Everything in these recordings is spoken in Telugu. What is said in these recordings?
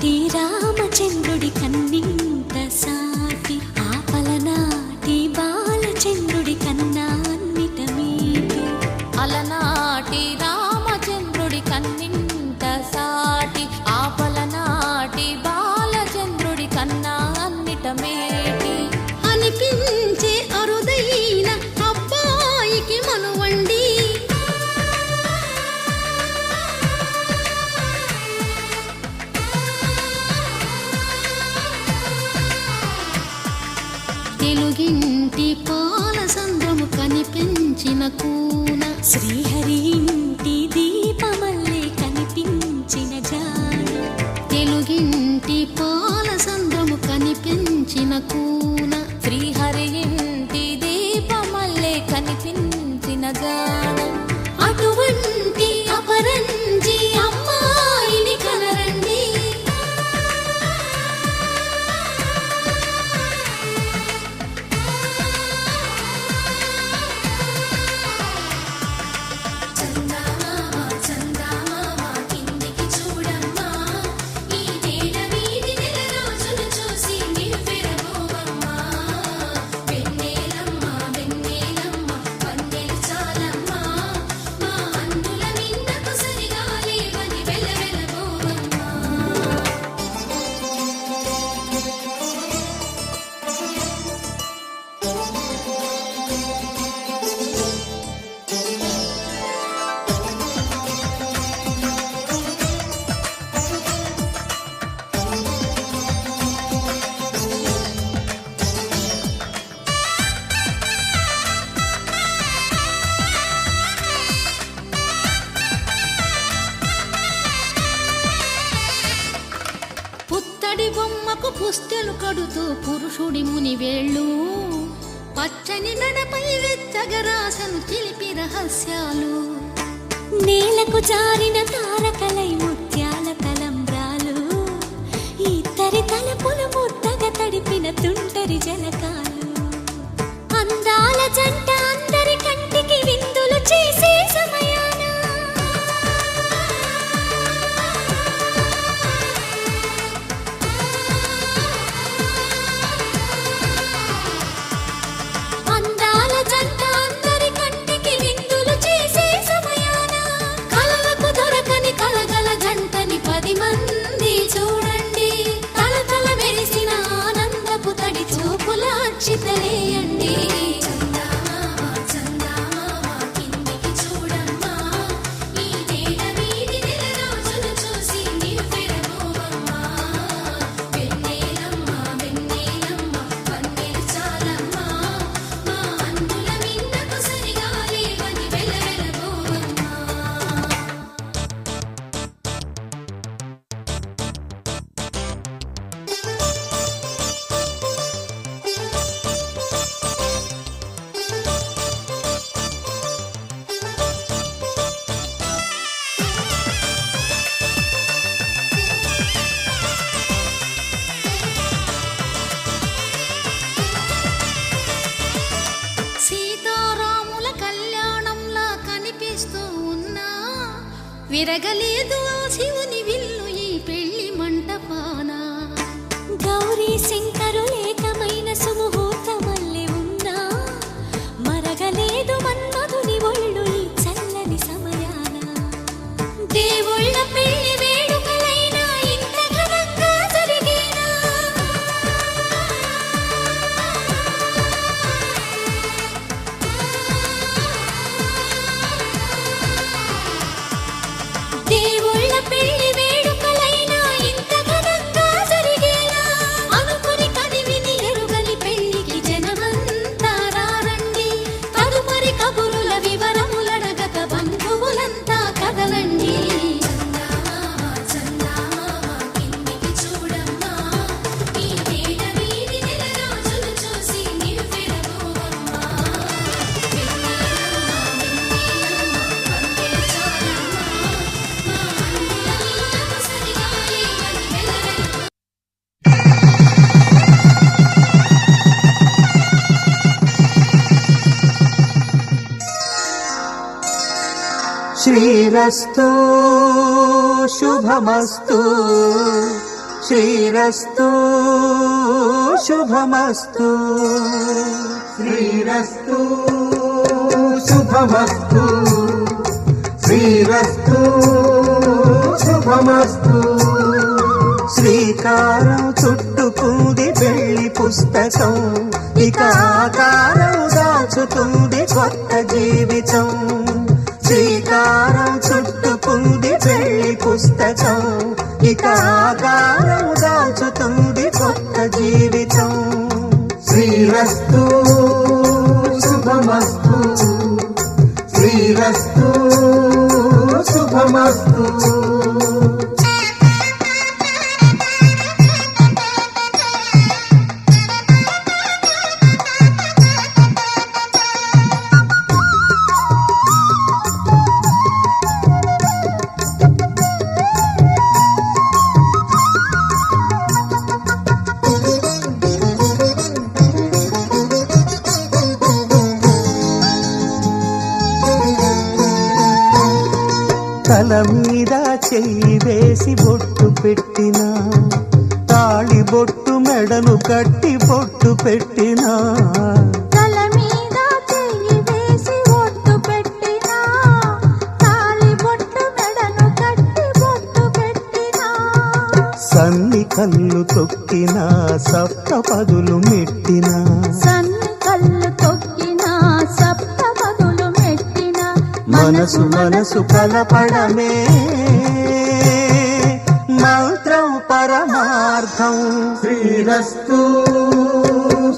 అలనాటి రామచంద్రుడి కన్నింత సాటి ఆపలనాటి బాలచంద్రుడి కన్నా అన్నిట మీటి. అలనాటి రామచంద్రుడి కన్నింత సాటి ఆపలనాటి బాలచంద్రుడి కన్నా అన్నిట మేటి. అనిపించే అరుదైన అబ్బాయికి మనువండి తెలుగింటి పాల సంద్రము కనిపించిన కూన శ్రీహరి ఇంటి దీపమల్లే కనిపించిన జాడ. తెలుగింటి పాల సంద్రము కనిపించిన కూన శ్రీహరి ఇంటి దీపమల్లే కనిపించిన జాడ. అటువంటి అపరంజి అమ్మాయిని కనరండి. పుత్తడి బొమ్మకు పుస్తెలు కడుతూ పురుషుడి ముని వేళ్ళు పచ్చని నడపై వెచ్చగరాసను చిలిపి రహస్యాలు. నేలకు జారిన తారకలై ముత్యాల తలంబ్రాలు ఇద్దరి తలపులు ముద్దగా తడిపిన తుంటరి జలకాలు. అందాల జంట అందరి కంటికి విందులు చేసే సమయాన చితలేయండి. విరగలేదు శివుని విల్లు ఈ పెళ్లి మంటపాన. గౌరీ శంకరు ఏకమైన సుముహూర్తమల్లె ఉన్నా మరగలేదు మన్మధుని ఒళ్ళు ఈ చల్లని సమయాన. దేవుళ్ళ పెళ్లి వేడుకలైనా ఇంత ఘనంగా జరిగేనా. దేవుళ్ళ పెళ్లి వేడుకలైనా ఇంత ఘనంగా జరిగేలా అనుకుని కదివిని ఎరుగని పెళ్లికి జనమంతా రారండి. తదుపరి కబురుల వివరములడగక బంధువులంతా కదలండి. శ్రీరస్తు శుభమస్తు శ్రీరస్తు శుభమస్తు శ్రీరస్తు శుభమస్తు శ్రీరస్తు శుభమస్తు శ్రీకారం చుట్టుకుంది పెళ్లి పుస్తకం ఇక ఆకారం దాచుతుంది కొత్త జీవితం శ్రీకారం చుట్టుకుంది పెళ్లి పుస్తకం ఇక ఆకారం దాచుతుంది కొత్త జీవితం శ్రీరస్తు శుభమస్తు శ్రీరస్తు శుభమస్తు తల మీద చెయ్యి వేసి బొట్టు పెట్టినా తాళి బొట్టు మెడను కట్టి బొట్టు పెట్టినా తల మీద చెయ్యి వేసి బొట్టు పెట్టినా తాళి బొట్టు మెడను కట్టి బొట్టు పెట్టినా సన్ని కళ్ళు తొక్కినా సప్త పదులు మెట్టినా సన్ని కళ్ళు తొక్కినా సప్త పదులు మెట్టినా మనసు మనసు కలపడమే మంత్రం పరమార్థం శ్రీరస్తు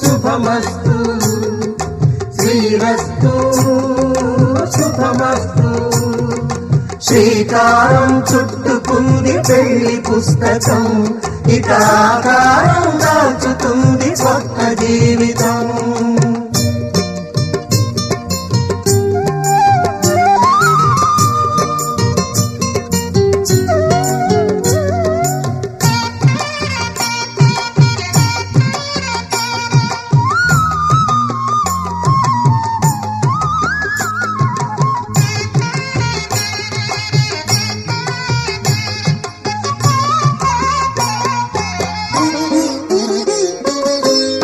శుభమస్తు శ్రీరస్తు శుభమస్తు శ్రీకారం చుట్టుకుంది పెళ్లి పుస్తకం ఇక ఆకారం దాచుతుంది కొత్త జీవితం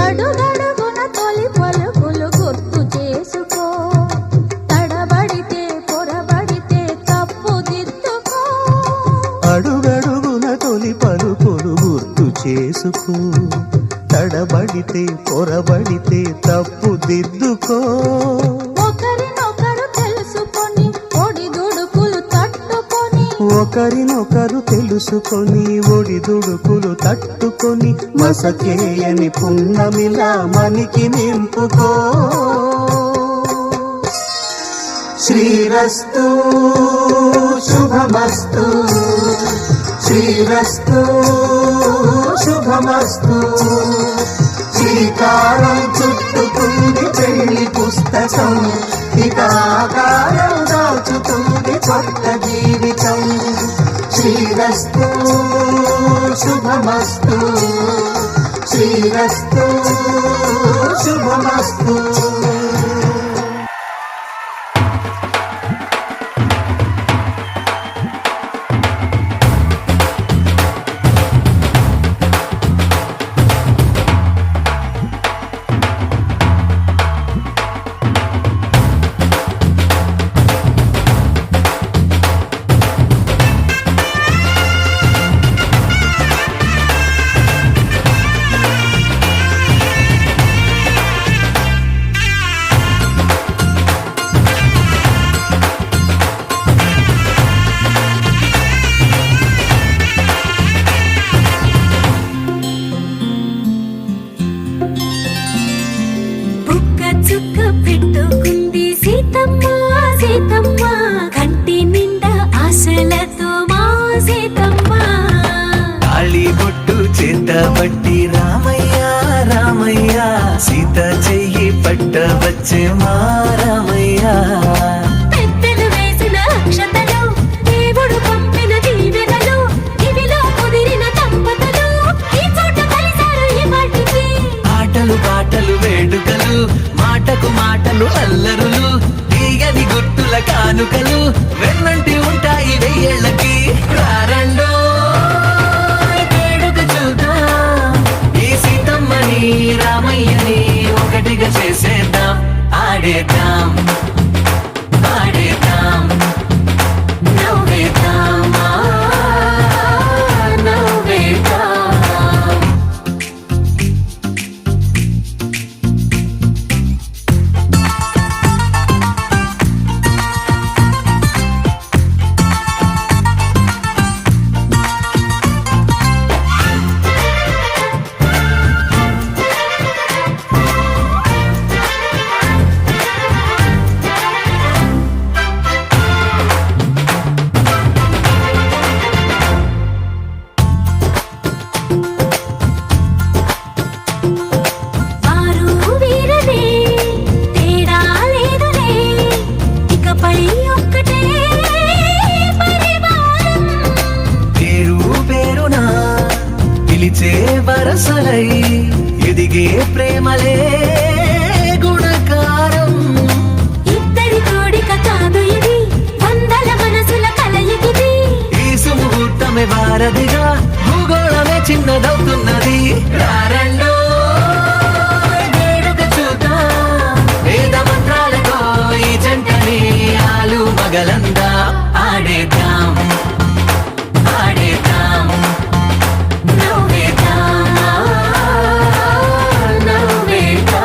అడుగడుగున తొలి పలుకులు గుర్తు చేసుకో తడబడితే పొరబడితే తప్పు దిద్దుకో అడుగడుగున తొలి పలుకులు గుర్తు చేసుకో తడబడితే పొరబడితే తప్పు దిద్దుకో ఒకరినొకరు తెలుసుకొని ఒడిదుడుకులు తట్టుకొని ఒకరినొకరు తెలుసుకొని ఒడిదుడుకులు తట్టుకొని మసకేయని పున్నమిలా మనికి నింపుకో శ్రీరస్తు శుభమస్తు శ్రీరస్తు శుభమస్తు శ్రీకారం చుట్టుకుంది పెళ్లి పుస్తకం ఇక ఆకారం దాచుతుంది కొత్త జీవితం శ్రీరస్తు శుభమస్తు శ్రీరస్తు శుభమస్తు బుక్క చుక్క పెట్టుకుంది సీతమ్మ సీతమ్మ కంటి నిండా ఆశలతో మా సీతమ్మ తాళి బొట్టు చేతబట్టి రామయ్య రామయ్య సీత చెయ్యి పట్ట వచ్చే మా రామయ్య పెద్దలు వేసిన అక్షతలు దేవుడు పంపిన దీవెనలు ఇవిలో కుదిరిన దంపతులు ఈ చోట కలిసారు ఈ వాటికి ఆటలు పాటలు వేడుకలు మాటకు మాటలు అల్లరులు తీయని గుట్టుల కానుకలు వెన్నంటి ఉంటాయి వెయ్యేళ్ళకి రారండో వేడుక ఆడేద్దాం ఆడేద్దాం నవ్వేద్దాం నవ్వేద్దాం. వారు వీరనే తేడా లేదులే ఇకపై ఒక్కటే పరివారం పేరు పేరునా పిలిచే వరసలై ఎదిగే ప్రేమలే గుణకారం. ఇద్దరి కోడిక కాదు ఇది వందల మనసుల కలయికిది ఈ సుముహూర్తమే వారధిగా భూగోళమే చిన్నదవుతున్నది. రారండో వేడుక చూద్దాం వేద మంత్రాలతో ఈ జంటని ఆలు మగలందా ఆడేద్దాం ఆడేద్దాం నవ్వేద్దాం నవ్వేద్దాం.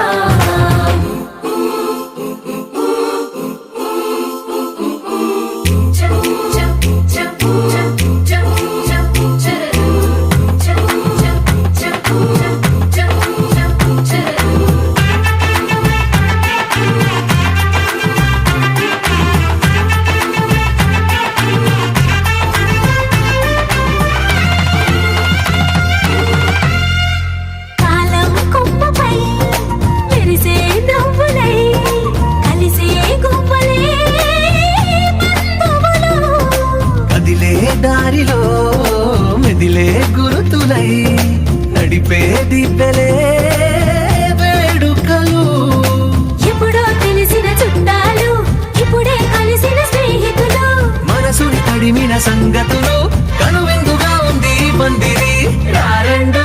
కాలం కొమ్మపై మెరిసే నవ్వులై కలిసే గువ్వలే బంధువులు కదిలే దారిలో మెదిలే గురుతులై నడిపే దిబ్బెలే వేడుకలు. ఎప్పుడో తెలిసిన చుట్టాలు ఇప్పుడే కలిసిన స్నేహితులు మనసుని తడిమిన సంగతులు కనువిందుగా ఉంది ఈ పందిరి. రారండో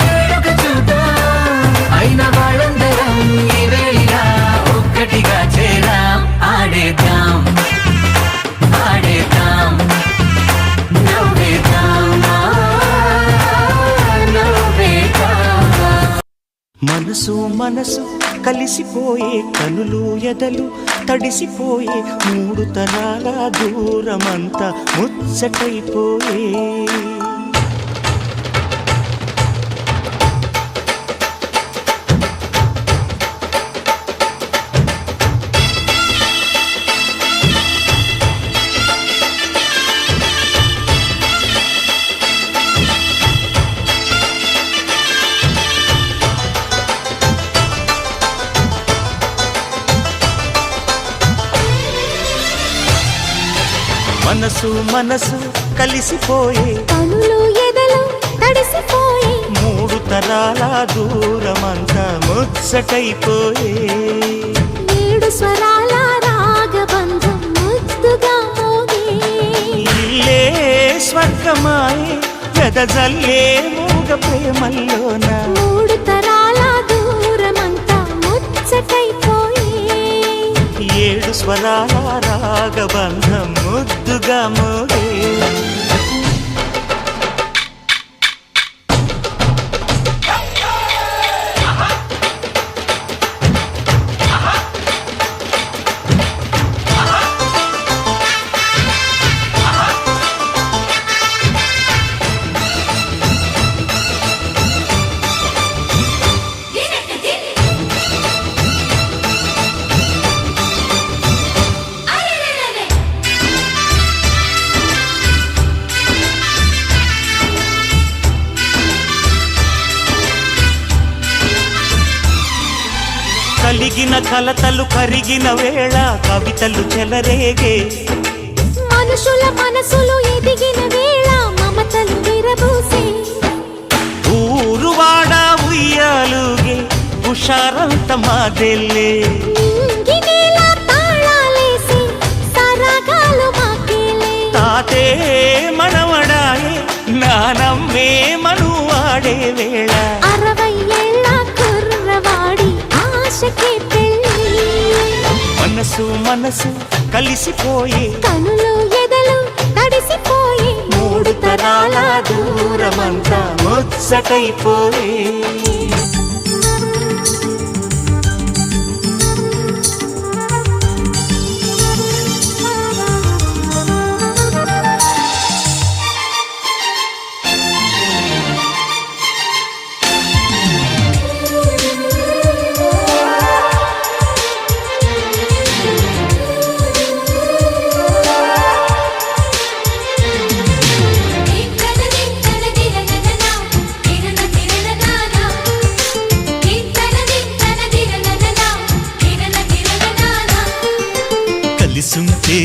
వేడుక చూద్దాం అయిన వాళ్ళందరం ఈ వేళ ఒక్కటిగా చేరాం ఆడేద్దాం ఆడేద్దాం నవ్వేద్దాం నవ్వేద్దాం. మనసు మనసు కలిసిపోయే కనులు ఎదలు తడిసిపోయే మూడు తరాల దూరమంతా ముచ్చటైపోయే. మనసు మనసు కలిసిపోయే కనులు ఎదలు తడిసిపోయి మూడు తరాల దూరమంతా ముచ్చటైపోయే. ఏడు స్వరాల రాగబంధం ముద్దుగా మోగే ఇల్లే స్వర్గమాయే వెదజల్లే మూగ ప్రేమల్లోన మూడు తరాల దూరమంతా ముచ్చటైపోయి ఏడు స్వరాల రాగబంధం ముద్దుగా మోగే. కలిగిన కలతలు కరిగిన వేళ కవితలు చెలరేగే మనుషుల మనసులు ఎదిగిన వేళ మమతలు విరబూసే ఊరువాడ ఉయ్యాలుగే హుషారంత మాదెల్లే నింగినేల తాళాలేసి సరాగాలు మాకేలే తాతే మనవడాయే నానమ్మే మనువాడే వేళ 60 ఏళ్ళ కుర్రవాడి ఆశకే పెళ్ళి మనసు కలిసిపోయే కనులు ఎదలు తడిసిపోయి మూడు తరాల దూరమంతా ముచ్చటైపోయే కలిసుంటే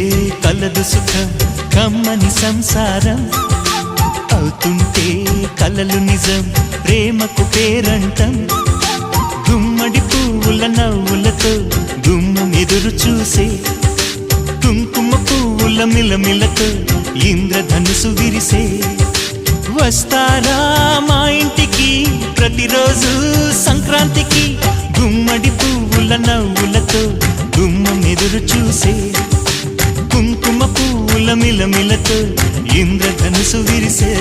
కలదు సుఖం కమ్మని సంసారం అవుతుంటే కలలు నిజం ప్రేమకు పేరంటం గుమ్మడి పువ్వుల నవ్వులతో గుమ్మం ఎదురు చూసే కుంకుమ పువ్వుల మిలమిలతో ఇంద్రధనుసు విరిసే వస్తారా మా ఇంటికి ప్రతిరోజు సంక్రాంతికి గుమ్మడి పువ్వుల నవ్వులతో గుమ్మం ఎదురు చూసే కుంకుమ పువ్వుల మిలమిలతో ఇంద్రధనుసు విరిసే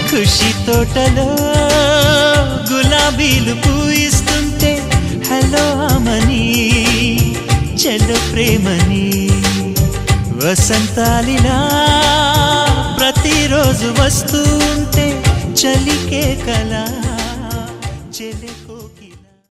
ఖుషి తోటలో గులాబీలు పూయిస్తుంటే హలో అమని చెల్లు ప్రేమని వసంతాలిలా ప్రతిరోజు వస్తూ ఉంటే చలికే కలా